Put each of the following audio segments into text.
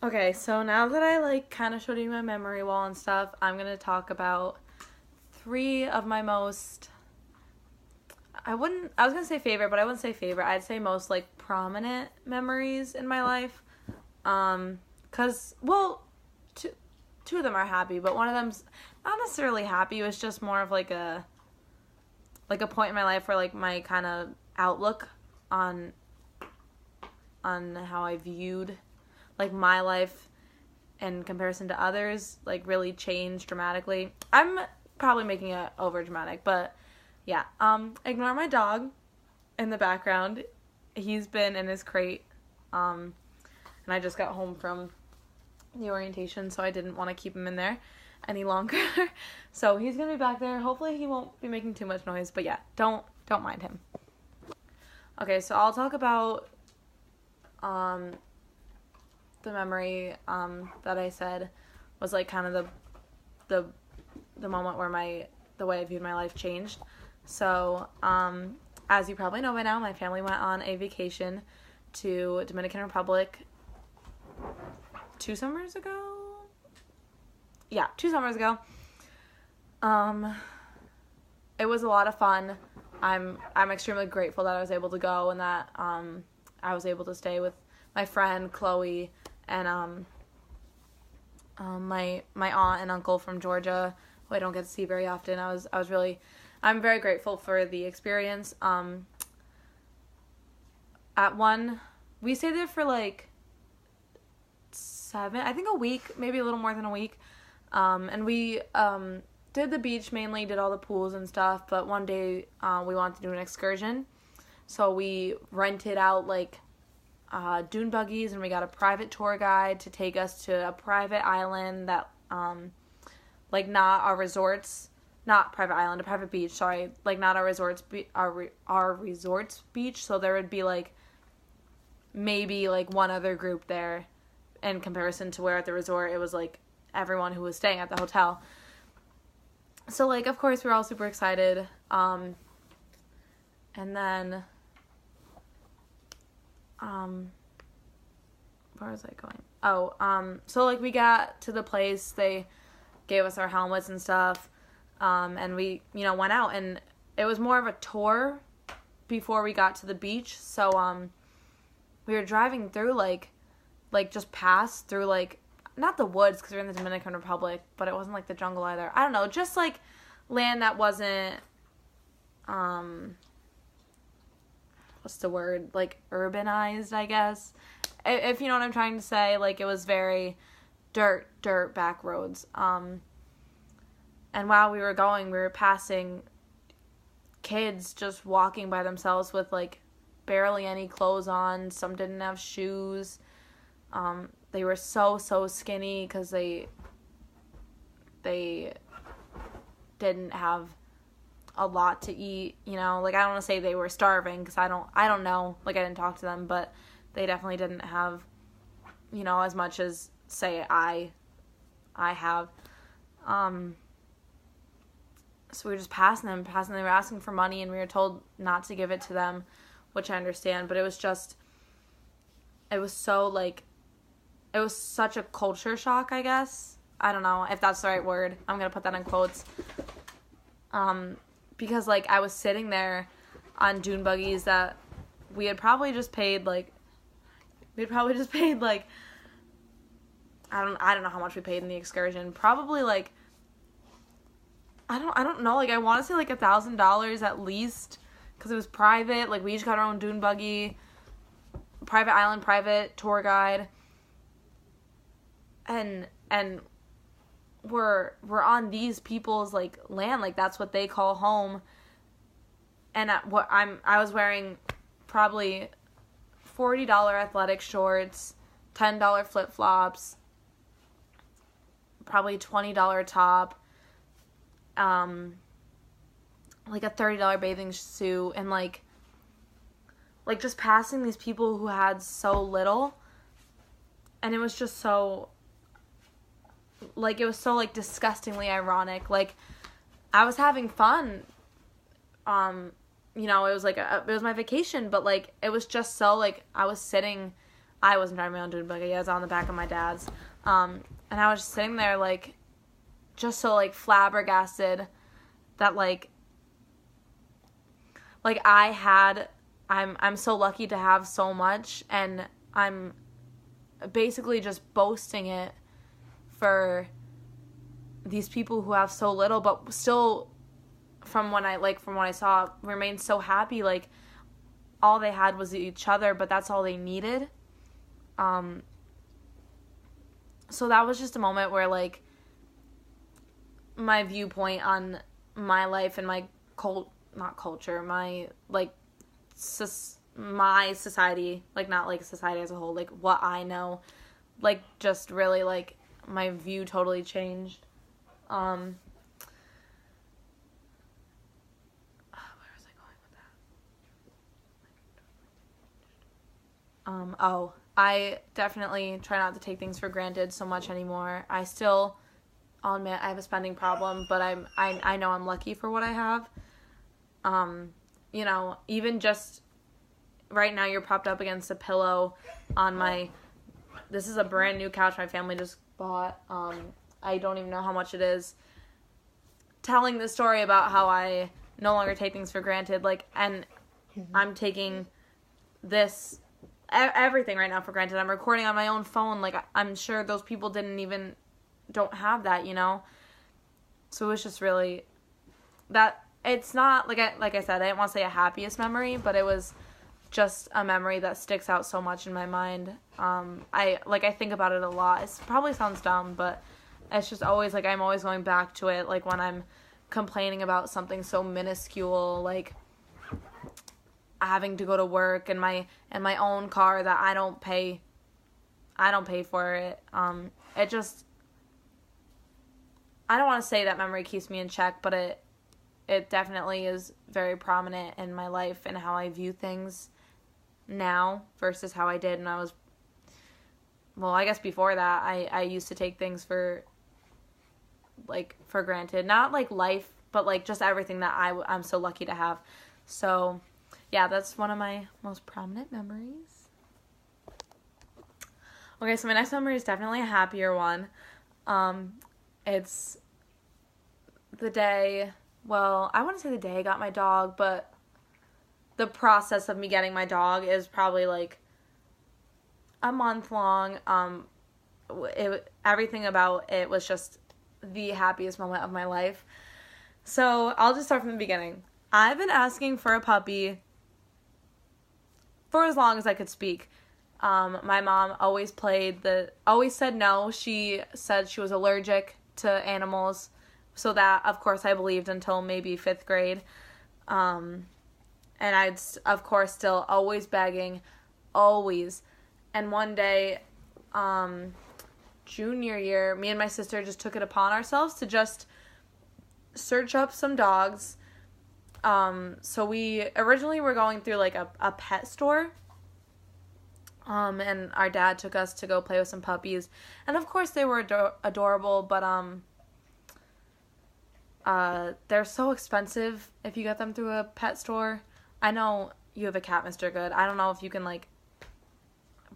Okay, so now that I like kind of showed you my memory wall and stuff, I'm gonna talk about three of my most. I was gonna say favorite, but I wouldn't say favorite. I'd say most like prominent memories in my life. 'Cause well, two of them are happy, but one of them's not necessarily happy. It was just more of like a point in my life where like my kind of outlook on how I viewed like my life in comparison to others like really changed dramatically. I'm probably making it over dramatic, but yeah. Ignore my dog in the background. He's been in his crate. And I just got home from the orientation, so I didn't want to keep him in there any longer. So he's gonna be back there. Hopefully he won't be making too much noise, but yeah, don't mind him. Okay, so I'll talk about the memory that I said was like kind of the moment where the way I viewed my life changed. So as you probably know by now, my family went on a vacation to Dominican Republic 2 summers ago. Yeah, 2 summers ago. It was a lot of fun. I'm extremely grateful that I was able to go and that I was able to stay with my friend Chloe and my aunt and uncle from Georgia, who I don't get to see very often. I'm very grateful for the experience. We stayed there for like a week, maybe a little more than a week. And we did the beach mainly, did all the pools and stuff, but one day we wanted to do an excursion. So we rented out like dune buggies and we got a private tour guide to take us to a private island that like not our resorts, not private island, a private beach, sorry, like not our resorts our resorts beach, so there would be like maybe like one other group there in comparison to where at the resort it was like everyone who was staying at the hotel. So like of course we were all super excited. And then where was I going? So like we got to the place, they gave us our helmets and stuff. And we, went out and it was more of a tour before we got to the beach. So we were driving through like just past through like not the woods because we're in the Dominican Republic, but it wasn't like the jungle either. I don't know, just like land that wasn't what's the word, like urbanized, I guess, if you know what I'm trying to say. Like it was very dirt back roads. And while we were going, we were passing kids just walking by themselves with like barely any clothes on. Some didn't have shoes. They were so skinny because they didn't have a lot to eat, like I don't want to say they were starving because I don't know, like I didn't talk to them, but they definitely didn't have, as much as say I have. So we were just passing them, they were asking for money and we were told not to give it to them, which I understand, but it was such a culture shock, I guess. I don't know if that's the right word. I'm going to put that in quotes. Because like I was sitting there on dune buggies that we had probably just paid like I don't know how much we paid in the excursion. Probably like I don't know, like I want to say like $1,000 at least because it was private. Like we each got our own dune buggy, private island, private tour guide. And we're on these people's like land, like that's what they call home. And I was wearing probably $40 athletic shorts, $10 flip-flops, probably $20 top, like a $30 bathing suit, and like just passing these people who had so little, and it was just so like it was so like disgustingly ironic. Like I was having fun, it was like it was my vacation, but like it was just so like I was sitting I wasn't driving my own dune buggy. I was on the back of my dad's. And I was just sitting there, like, just so, like, flabbergasted that, like I'm so lucky to have so much, and I'm basically just boasting it for these people who have so little, but still, from what I saw, remain so happy. Like, all they had was each other, but that's all they needed. So that was just a moment where, like, my viewpoint on my life and my not culture, my, like, my society, like, not, like, society as a whole, like, what I know, like, just really, like, my view totally changed. Where was I going with that? I definitely try not to take things for granted so much anymore. I'll admit I have a spending problem, but I know I'm lucky for what I have. You know, even just right now, you're propped up against a pillow on this is a brand new couch my family just bought. I don't even know how much it is. Telling the story about how I no longer take things for granted, like, and I'm taking everything right now for granted. I'm recording on my own phone. Like, I'm sure those people don't have that, you know? So it was just really, that, it's not, like I said, I didn't want to say a happiest memory, but it was just a memory that sticks out so much in my mind. I think about it a lot. It probably sounds dumb, but it's just always, like, I'm always going back to it, like, when I'm complaining about something so minuscule, like having to go to work and my own car that I don't pay for it. It just, I don't want to say that memory keeps me in check, but it definitely is very prominent in my life and how I view things now versus how I did when I was, well, I guess before that, I used to take things for granted. Not, like, life, but, like, just everything that I'm so lucky to have. So, yeah, that's one of my most prominent memories. Okay, so my next memory is definitely a happier one. It's the day, well, I wouldn't say the day I got my dog, but the process of me getting my dog is probably, like, a month long. Everything about it was just the happiest moment of my life. So I'll just start from the beginning. I've been asking for a puppy for as long as I could speak. My mom always said no. She said she was allergic to animals. So that, of course, I believed until maybe 5th grade. And I'd, of course, still always begging, always. And one day, junior year, me and my sister just took it upon ourselves to just search up some dogs. So we originally were going through, like, a pet store. And our dad took us to go play with some puppies. And, of course, they were adorable, but, they're so expensive if you get them through a pet store. I know you have a cat, Mr. Good. I don't know if you can, like,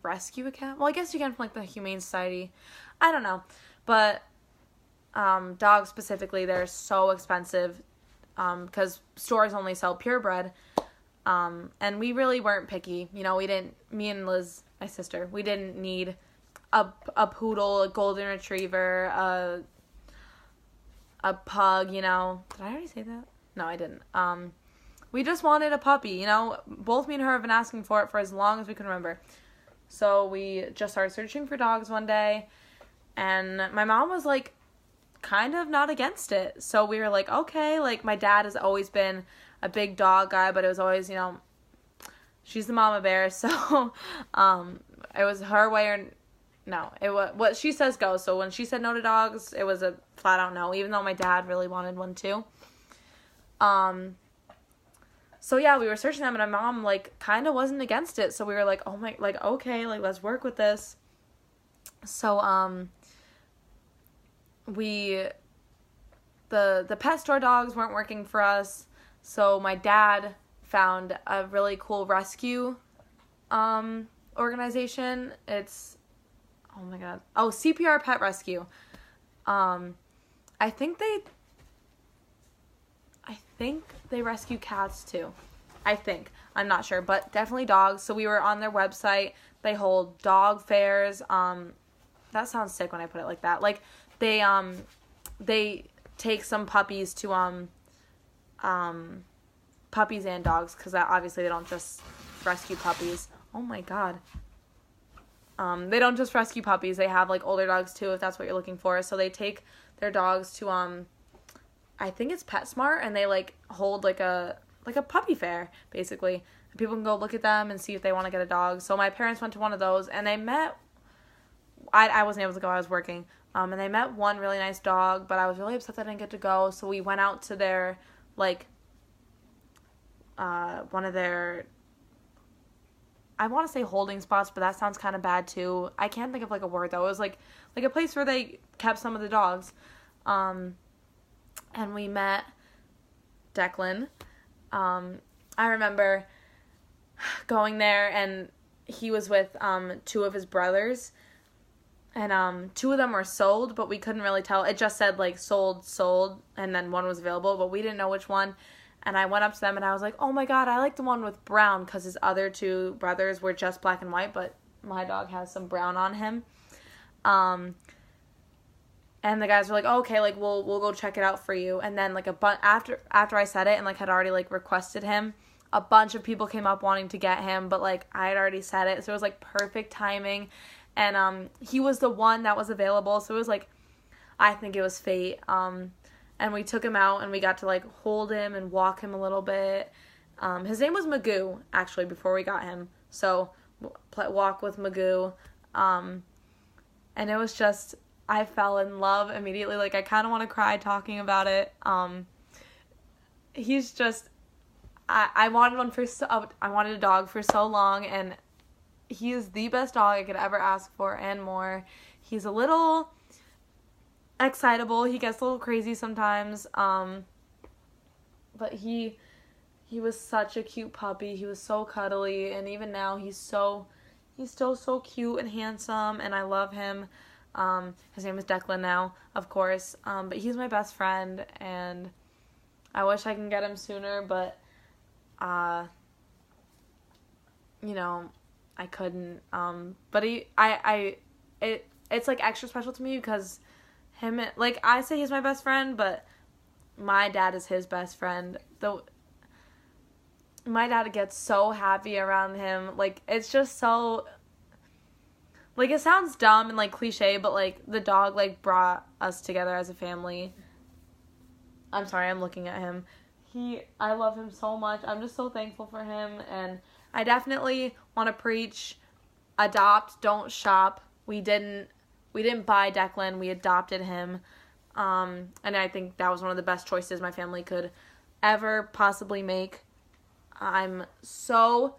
rescue a cat. Well, I guess you can from, like, the Humane Society. I don't know. But, dogs specifically, they're so expensive, because stores only sell purebred. And we really weren't picky. You know, me and Liz, my sister, we didn't need a poodle, a golden retriever, a pug, you know. Did I already say that? No, I didn't. We just wanted a puppy, you know. Both me and her have been asking for it for as long as we can remember. So we just started searching for dogs one day, and my mom was, like, kind of not against it. So we were like, okay, like, my dad has always been a big dog guy, but it was always, you know, she's the mama bear, so it was her way or no. It was what she says goes. So when she said no to dogs, it was a flat out no, even though my dad really wanted one too. So yeah, we were searching them, and my mom, like, kind of wasn't against it. So we were like, oh my, like, okay, like, let's work with this. So the pet store dogs weren't working for us. So my dad found a really cool rescue organization. It's, oh my god. Oh, CPR Pet Rescue. I think they rescue cats too. I think. I'm not sure, but definitely dogs. So we were on their website. They hold dog fairs. That sounds sick when I put it like that. Like they take some puppies to puppies and dogs, because obviously they don't just rescue puppies. Oh my god. They don't just rescue puppies. They have like older dogs too, if that's what you're looking for. So they take their dogs to I think it's PetSmart, and they like hold like a puppy fair basically. People can go look at them and see if they want to get a dog. So my parents went to one of those, and they met. I wasn't able to go. I was working. And they met one really nice dog, but I was really upset that I didn't get to go. So we went out to their like one of their, I want to say holding spots, but that sounds kind of bad too. I can't think of like a word though. It was like a place where they kept some of the dogs. And we met Declan. I remember going there, and he was with two of his brothers, and two of them were sold, but we couldn't really tell. It just said like sold, and then one was available, but we didn't know which one. And I went up to them and I was like, oh my god, I like the one with brown, because his other two brothers were just black and white, but my dog has some brown on him. And the guys were like, oh, okay, like we'll go check it out for you. And then like after I said it and like had already like requested him, a bunch of people came up wanting to get him, but like I had already said it, so it was like perfect timing. And he was the one that was available, so it was like, I think it was fate. And we took him out and we got to like hold him and walk him a little bit. His name was Magoo, actually, before we got him. So walk with Magoo. And it was just, I fell in love immediately. Like I kind of want to cry talking about it. He's just, I wanted I wanted a dog for so long, and he is the best dog I could ever ask for and more. He's a little excitable. He gets a little crazy sometimes. But he was such a cute puppy. He was so cuddly, and even now he's still so cute and handsome, and I love him. His name is Declan now, of course. But he's my best friend, and I wish I can get him sooner, but I couldn't. But it's like extra special to me because him, like I say he's my best friend, but my dad is his best friend. My dad gets so happy around him. Like it's just so, like it sounds dumb and like cliche, but like the dog like brought us together as a family. I'm sorry, I'm looking at him. I love him so much. I'm just so thankful for him, and I definitely want to preach, adopt, don't shop. We didn't buy Declan, we adopted him. And I think that was one of the best choices my family could ever possibly make. I'm so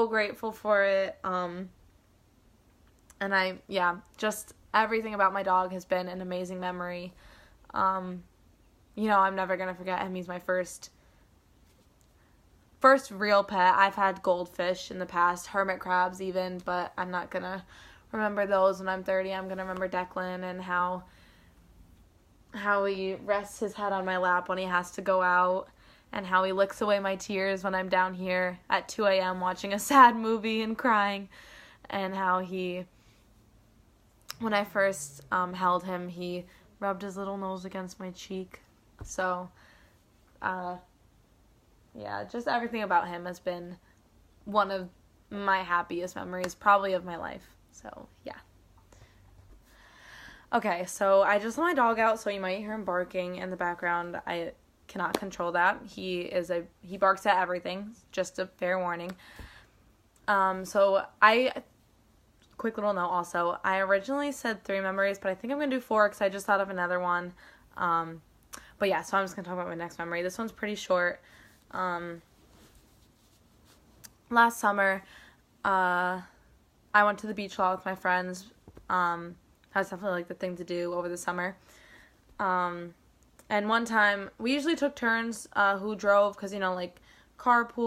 grateful for it. And just everything about my dog has been an amazing memory. I'm never going to forget him. He's my first real pet. I've had goldfish in the past, hermit crabs even, but I'm not going to remember those when I'm 30. I'm going to remember Declan and how he rests his head on my lap when he has to go out, and how he licks away my tears when I'm down here at 2 a.m. watching a sad movie and crying, and how when I first held him, he rubbed his little nose against my cheek. So, just everything about him has been one of my happiest memories, probably of my life. So, yeah. Okay, so I just let my dog out, so you might hear him barking in the background. I cannot control that. He barks at everything, just a fair warning. Quick little note also, I originally said 3 memories, but I think I'm going to do 4 because I just thought of another one. But yeah, so I'm just going to talk about my next memory. This one's pretty short. Last summer, I went to the beach a lot with my friends. That's definitely like the thing to do over the summer. And one time, we usually took turns who drove because, like carpool.